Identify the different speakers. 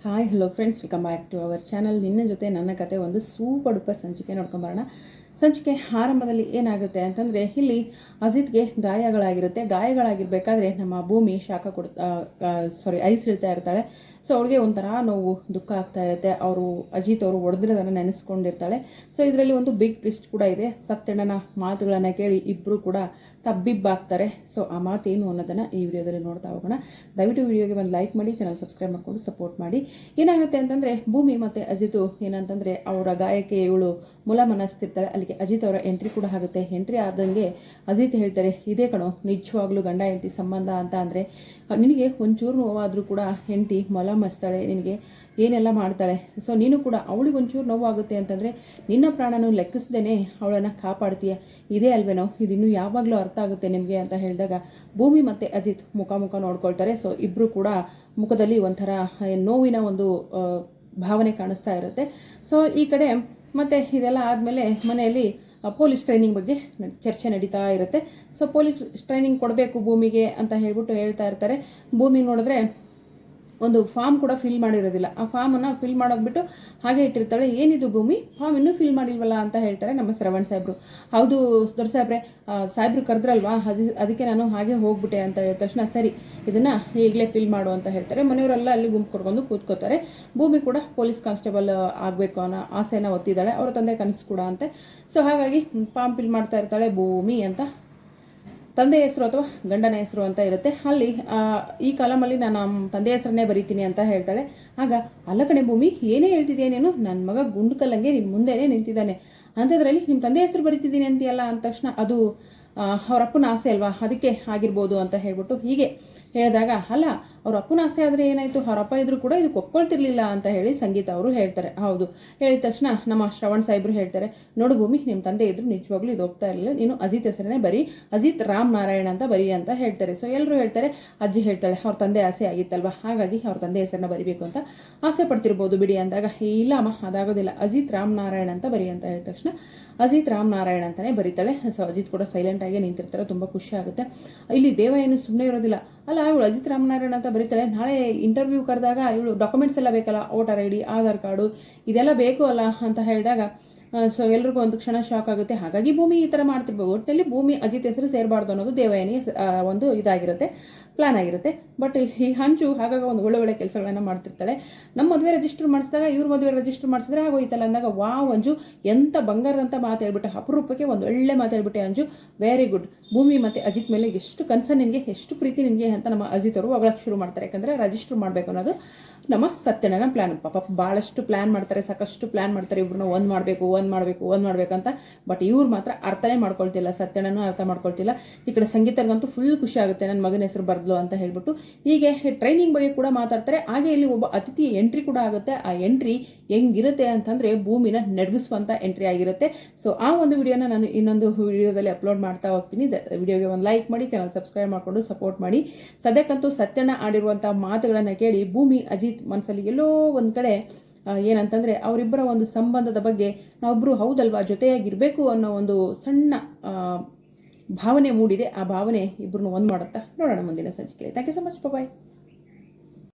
Speaker 1: Hi hello friends, welcome back to our channel. ನಿನ್ನ ಜೊತೆ ನನ್ನ ಕತೆ ಒಂದು ಸೂಪರ್ ಡೂಪರ್ ಸಂಚಿಕೆ ನೋಡ್ಕೊಂಬರೋಣ. ಸಂಚಿಕೆ ಆರಂಭದಲ್ಲಿ ಏನಾಗುತ್ತೆ ಅಂತಂದರೆ, ಇಲ್ಲಿ ಅಜಿತ್ಗೆ ಗಾಯಗಳಾಗಿರಬೇಕಾದ್ರೆ ನಮ್ಮ ಭೂಮಿ ಐಸ್ ಇಳ್ತಾ ಇರ್ತಾಳೆ. ಸೊ ಅವಳಿಗೆ ಒಂಥರ ನೋವು, ದುಃಖ ಆಗ್ತಾ ಇರುತ್ತೆ. ಅಜಿತ್ ಅವರು ಹೊಡೆದಿರೋದನ್ನು ನೆನೆಸ್ಕೊಂಡಿರ್ತಾಳೆ. ಸೊ ಇದರಲ್ಲಿ ಒಂದು ಬಿಗ್ ಟ್ವಿಸ್ಟ್ ಕೂಡ ಇದೆ. ಸತ್ಯಣ್ಣನ ಮಾತುಗಳನ್ನು ಕೇಳಿ ಇಬ್ಬರು ಕೂಡ ತಬ್ಬಿಬ್ಬಾಗ್ತಾರೆ. ಸೊ ಆ ಮಾತೇನು ಅನ್ನೋದನ್ನು ಈ ವಿಡಿಯೋದಲ್ಲಿ ನೋಡ್ತಾ ಹೋಗೋಣ. ದಯವಿಟ್ಟು ವಿಡಿಯೋಗೆ ಒಂದು ಲೈಕ್ ಮಾಡಿ, ಚಾನಲ್ ಸಬ್ಸ್ಕ್ರೈಬ್ ಮಾಡಿಕೊಂಡು ಸಪೋರ್ಟ್ ಮಾಡಿ. ಏನಾಗುತ್ತೆ ಅಂತಂದರೆ, ಭೂಮಿ ಮತ್ತು ಅಜಿತ್ ಏನಂತಂದರೆ ಅವರ ಗಾಯಕ್ಕೆ ಇವಳು ಮುಲಾಮನಸ್ತಿರ್ತಾಳೆ. ಅಲ್ಲಿಗೆ ಅಜಿತ್ ಅವರ ಎಂಟ್ರಿ ಕೂಡ ಆಗುತ್ತೆ. ಎಂಟ್ರಿ ಆದಂಗೆ ಅಜಿತ್ ಹೇಳ್ತಾರೆ, ಇದೇ ಕಣೋ ನಿಜವಾಗ್ಲೂ ಗಂಡ ಹೆಂಡತಿ ಸಂಬಂಧ ಅಂತ. ಅಂದರೆ ನಿನಗೆ ಒಂಚೂರು ನೋವಾದರೂ ಕೂಡ ಹೆಂಡತಿ ಮಸ್ತಾಳೆ, ನಿನಗೆ ಏನೆಲ್ಲ ಮಾಡ್ತಾಳೆ. ಸೊ ನೀನು ಕೂಡ ಅವಳಿಗೆ ಒಂಚೂರು ನೋವಾಗುತ್ತೆ ಅಂತಂದರೆ ನಿನ್ನ ಪ್ರಾಣನೂ ಲೆಕ್ಕಿಸ್ದೇನೆ ಅವಳನ್ನು ಕಾಪಾಡ್ತೀಯ. ಇದೇ ಅಲ್ವೇನೋ, ಇದಿನ್ನೂ ಯಾವಾಗಲೂ ಅರ್ಥ ಆಗುತ್ತೆ ನಿಮಗೆ ಅಂತ ಹೇಳಿದಾಗ ಭೂಮಿ ಮತ್ತು ಅಜಿತ್ ಮುಖ ನೋಡ್ಕೊಳ್ತಾರೆ. ಸೊ ಇಬ್ಬರು ಕೂಡ ಮುಖದಲ್ಲಿ ಒಂಥರ ನೋವಿನ ಒಂದು ಭಾವನೆ ಕಾಣಿಸ್ತಾ ಇರುತ್ತೆ. ಸೊ ಈ ಕಡೆ ಮತ್ತು ಇದೆಲ್ಲ ಆದಮೇಲೆ ಮನೆಯಲ್ಲಿ ಪೊಲೀಸ್ ಟ್ರೈನಿಂಗ್ ಬಗ್ಗೆ ಚರ್ಚೆ ನಡೀತಾ ಇರುತ್ತೆ. ಸೊ ಪೊಲೀಸ್ ಟ್ರೈನಿಂಗ್ ಕೊಡಬೇಕು ಭೂಮಿಗೆ ಅಂತ ಹೇಳ್ತಾ ಇರ್ತಾರೆ. ಭೂಮಿ ನೋಡಿದ್ರೆ ಒಂದು ಫಾರ್ಮ್ ಕೂಡ ಫಿಲ್ ಮಾಡಿರೋದಿಲ್ಲ. ಆ ಫಾರ್ಮನ್ನು ಫಿಲ್ ಮಾಡೋದ್ಬಿಟ್ಟು ಹಾಗೆ ಇಟ್ಟಿರ್ತಾಳೆ. ಏನಿದು ಭೂಮಿ, ಫಾರ್ಮ್ ಇನ್ನೂ ಫಿಲ್ ಮಾಡಿಲ್ವಲ್ಲ ಅಂತ ಹೇಳ್ತಾರೆ ನಮ್ಮ ಶ್ರವಣ್ ಸಾಹೇಬರು. ಹೌದು ದೊಡ್ಡ ಸಾಹೇಬ್ರು ಕರೆದ್ರಲ್ವಾ, ಅದಕ್ಕೆ ನಾನು ಹಾಗೆ ಹೋಗ್ಬಿಟ್ಟೆ ಅಂತ ಹೇಳಿದ ತಕ್ಷಣ, ಸರಿ ಇದನ್ನು ಈಗಲೇ ಫಿಲ್ ಮಾಡು ಅಂತ ಹೇಳ್ತಾರೆ. ಮನೆಯವರೆಲ್ಲ ಅಲ್ಲಿ ಗುಂಪು ಕೊಡ್ಕೊಂಡು ಕೂತ್ಕೋತಾರೆ. ಭೂಮಿ ಕೂಡ ಪೊಲೀಸ್ ಕಾನ್ಸ್ಟೇಬಲ್ ಆಗಬೇಕು ಅನ್ನೋ ಆಸೆನ ಒತ್ತಿದ್ದಾಳೆ. ಅವರ ತಂದೆ ಕನಸು ಕೂಡ ಅಂತೆ. ಸೊ ಹಾಗಾಗಿ ಫಾರ್ಮ್ ಫಿಲ್ ಮಾಡ್ತಾ ಇರ್ತಾಳೆ. ಭೂಮಿ ಅಂತ ತಂದೆ ಹೆಸರು ಅಥವಾ ಗಂಡನ ಹೆಸರು ಅಂತ ಇರುತ್ತೆ. ಅಲ್ಲಿ ಈ ಕಾಲಮಲ್ಲಿ ನಾನು ತಂದೆ ಹೆಸರನ್ನೇ ಬರೀತೀನಿ ಅಂತ ಹೇಳ್ತಾಳೆ. ಆಗ ಅಲ್ಲ ಕಣೆ ಭೂಮಿ, ಏನೇ ಹೇಳ್ತಿದ್ಯಾ ನೀನು, ನನ್ನ ಮಗ ಗುಂಡು ಕಲ್ಲಂಗೆ ನಿನ್ನ ಮುಂದೆನೇ ನಿಂತಿದ್ದಾನೆ, ಅಂಥದ್ರಲ್ಲಿ ನಿಮ್ಮ ತಂದೆ ಹೆಸರು ಬರೀತಿದ್ದೀನಿ ಅಂತೀಯಲ್ಲ ಅಂದ ತಕ್ಷಣ ಅದು ಅವ್ರ ಅಪ್ಪನ ಆಸೆ ಅಲ್ವಾ, ಅದಕ್ಕೆ ಆಗಿರ್ಬೋದು ಅಂತ ಹೇಳ್ಬಿಟ್ಟು ಹೀಗೆ ಹೇಳಿದಾಗ, ಅಲ್ಲ ಅವ್ರ ಅಪ್ಪನ ಆಸೆ ಆದರೆ ಏನಾಯಿತು, ಅವ್ರ ಅಪ್ಪ ಇದ್ರೂ ಕೂಡ ಇದಕ್ಕೆ ಒಪ್ಕೊಳ್ತಿರ್ಲಿಲ್ಲ ಅಂತ ಹೇಳಿ ಸಂಗೀತ ಅವರು ಹೇಳ್ತಾರೆ. ಹೌದು ಹೇಳಿದ ತಕ್ಷಣ ನಮ್ಮ ಶ್ರವಣ್ ಸಾಹೇಬರು ಹೇಳ್ತಾರೆ, ನೋಡು ಭೂಮಿ, ನಿಮ್ಮ ತಂದೆ ಇದ್ರು ನಿಜವಾಗ್ಲೂ ಇದು ಹೋಗ್ತಾ ಇರಲಿಲ್ಲ, ನೀನು ಅಜಿತ್ ಹೆಸರನ್ನೇ ಬರೀ, ಅಜಿತ್ ರಾಮ್ ನಾರಾಯಣ ಅಂತ ಬರೀ ಅಂತ ಹೇಳ್ತಾರೆ. ಸೊ ಎಲ್ಲರೂ ಹೇಳ್ತಾರೆ. ಅಜ್ಜಿ ಹೇಳ್ತಾಳೆ, ಅವ್ರ ತಂದೆ ಆಸೆ ಆಗಿತ್ತಲ್ವ, ಹಾಗಾಗಿ ಅವ್ರ ತಂದೆ ಹೆಸರನ್ನ ಬರಿಬೇಕು ಅಂತ ಆಸೆ ಪಡ್ತಿರ್ಬೋದು ಬಿಡಿ ಅಂದಾಗ, ಇಲ್ಲ ಅಮ್ಮ ಅದಾಗೋದಿಲ್ಲ, ಅಜಿತ್ ರಾಮ್ ನಾರಾಯಣ ಅಂತ ಬರಿ ಅಂತ ಹೇಳಿದ ತಕ್ಷಣ ಅಜಿತ್ ರಾಮ್ ನಾರಾಯಣ ಅಂತಾನೆ ಬರೀತಾಳೆ. ಸೊ ಅಜಿತ್ ಕೂಡ ಸೈಲೆಂಟ್ ಆಗಿ ನಿಂತಿರ್ತಾರೆ. ತುಂಬ ಖುಷಿ ಆಗುತ್ತೆ. ಇಲ್ಲಿ ದೇವ ಏನು ಸುಮ್ಮನೆ ಇರೋದಿಲ್ಲ. ಅಲ್ಲ ಇವಳು ಅಜಿತ್ ರಾಮನಾರಾಯಣ ಅಂತ ಬರೀತಾಳೆ, ನಾಳೆ ಇಂಟರ್ವ್ಯೂ ಕರೆದಾಗ ಇವಳು ಡಾಕ್ಯುಮೆಂಟ್ಸ್ ಎಲ್ಲ ಬೇಕಲ್ಲ, ವೋಟರ್ ID, ಆಧಾರ್ ಕಾರ್ಡು ಇದೆಲ್ಲ ಬೇಕು ಅಲ್ಲ ಅಂತ ಹೇಳಿದಾಗ ಸೊ ಎಲ್ರಿಗೂ ಒಂದು ಕ್ಷಣ ಶಾಕ್ ಆಗುತ್ತೆ. ಹಾಗಾಗಿ ಭೂಮಿ ಈ ಥರ ಮಾಡ್ತಿರ್ಬೋದು. ಒಟ್ಟಿನಲ್ಲಿ ಭೂಮಿ ಅಜಿತ್ ಹೆಸರು ಸೇರಬಾರ್ದು ಅನ್ನೋದು ದೇವಯಾನಿ ಒಂದು ಇದಾಗಿರುತ್ತೆ, ಪ್ಲಾನ್ ಆಗಿರುತ್ತೆ. ಬಟ್ ಈ ಹಂಚು ಹಾಗಾಗಿ ಒಂದು ಒಳ್ಳೆ ಕೆಲಸಗಳನ್ನು ಮಾಡ್ತಿರ್ತಾಳೆ. ನಮ್ಮ ಮದುವೆ ರಿಜಿಸ್ಟರ್ ಮಾಡಿಸಿದಾಗ ಇವ್ರ ಮದುವೆ ರಿಜಿಸ್ಟರ್ ಮಾಡಿಸಿದ್ರೆ ಆಗೋಯ್ತಲ್ಲ ಅಂದಾಗ, ವಾವ್ ಅಂಜು ಎಂಥ ಬಂಗಾರದಂತ ಮಾತು ಹೇಳ್ಬಿಟ್ಟೆ, ಅಪರೂಪಕ್ಕೆ ಒಂದು ಒಳ್ಳೆ ಮಾತು ಹೇಳ್ಬಿಟ್ಟೆ ಅಂಜು, ವೆರಿ ಗುಡ್. ಭೂಮಿ ಮತ್ತು ಅಜಿತ್ ಮೇಲೆ ಎಷ್ಟು ಕನ್ಸರ್ನ್ ನಿನಗೆ, ಎಷ್ಟು ಪ್ರೀತಿ ನಿನಗೆ ಅಂತ ನಮ್ಮ ಅಜಿತ್ ಅವರು ಹೊಗಳಕ್ಕೆ ಶುರು ಮಾಡ್ತಾರೆ. ಯಾಕಂದರೆ ರಿಜಿಸ್ಟರ್ ಮಾಡಬೇಕು ಅನ್ನೋದು ನಮ್ಮ ಸತ್ಯಣ್ಣನ ಪ್ಲಾನ್. ಪಾಪ ಭಾಳಷ್ಟು ಪ್ಲಾನ್ ಮಾಡ್ತಾರೆ, ಸಾಕಷ್ಟು ಪ್ಲಾನ್ ಮಾಡ್ತಾರೆ, ಇವ್ರನ್ನ ಒಂದು ಮಾಡಬೇಕಂತ. ಬಟ್ ಇವ್ರು ಮಾತ್ರ ಅರ್ಥನೇ ಮಾಡ್ಕೊಳ್ತಿಲ್ಲ, ಸತ್ಯಣ್ಣನೂ ಅರ್ಥ ಮಾಡ್ಕೊಳ್ತಿಲ್ಲ. ಈ ಕಡೆ ಸಂಗೀತರ್ಗಂತೂ ಫುಲ್ ಖುಷಿ ಆಗುತ್ತೆ, ನನ್ನ ಮಗನ ಹೆಸರು ಬರ್ದ್ಲು ಅಂತ ಹೇಳ್ಬಿಟ್ಟು. ಹೀಗೆ ಟ್ರೈನಿಂಗ್ ಬಗ್ಗೆ ಕೂಡ ಮಾತಾಡ್ತಾರೆ. ಹಾಗೆ ಇಲ್ಲಿ ಒಬ್ಬ ಅತಿಥಿ ಎಂಟ್ರಿ ಕೂಡ ಆಗುತ್ತೆ. ಆ ಎಂಟ್ರಿ ಹೆಂಗಿರುತ್ತೆ ಅಂತಂದರೆ ಭೂಮಿನ ನಡಗಿಸುವಂಥ ಎಂಟ್ರಿ ಆಗಿರುತ್ತೆ. ಸೊ ಆ ಒಂದು ವಿಡಿಯೋನ ನಾನು ಇನ್ನೊಂದು ವಿಡಿಯೋದಲ್ಲಿ ಅಪ್ಲೋಡ್ ಮಾಡ್ತಾ ಹೋಗ್ತೀನಿ. ವಿಡಿಯೋಗೆ ಒಂದು ಲೈಕ್ ಮಾಡಿ, ಚಾನಲ್ ಸಬ್ಸ್ಕ್ರೈಬ್ ಮಾಡಿಕೊಂಡು ಸಪೋರ್ಟ್ ಮಾಡಿ. ಸದ್ಯಕ್ಕಂತೂ ಸತ್ಯಣ್ಣ ಆಡಿರುವಂಥ ಮಾತುಗಳನ್ನು ಕೇಳಿ ಭೂಮಿ ಅಜಿತ್ ಮನಸ್ಸಲ್ಲಿ ಎಲ್ಲೋ ಒಂದು ಕಡೆ ಏನಂತಂದರೆ ಅವರಿಬ್ಬರ ಒಂದು ಸಂಬಂಧದ ಬಗ್ಗೆ ನಾವೊಬ್ಬರು ಹೌದಲ್ವಾ ಜೊತೆಯಾಗಿರಬೇಕು ಅನ್ನೋ ಒಂದು ಸಣ್ಣ ಭಾವನೆ ಮೂಡಿದೆ. ಆ ಭಾವನೆ ಇಬ್ಬರನ್ನು ಒಂದು ಮಾಡುತ್ತಾ ನೋಡೋಣ ಮುಂದಿನ ಸಂಚಿಕೆ. Thank you so much, bye.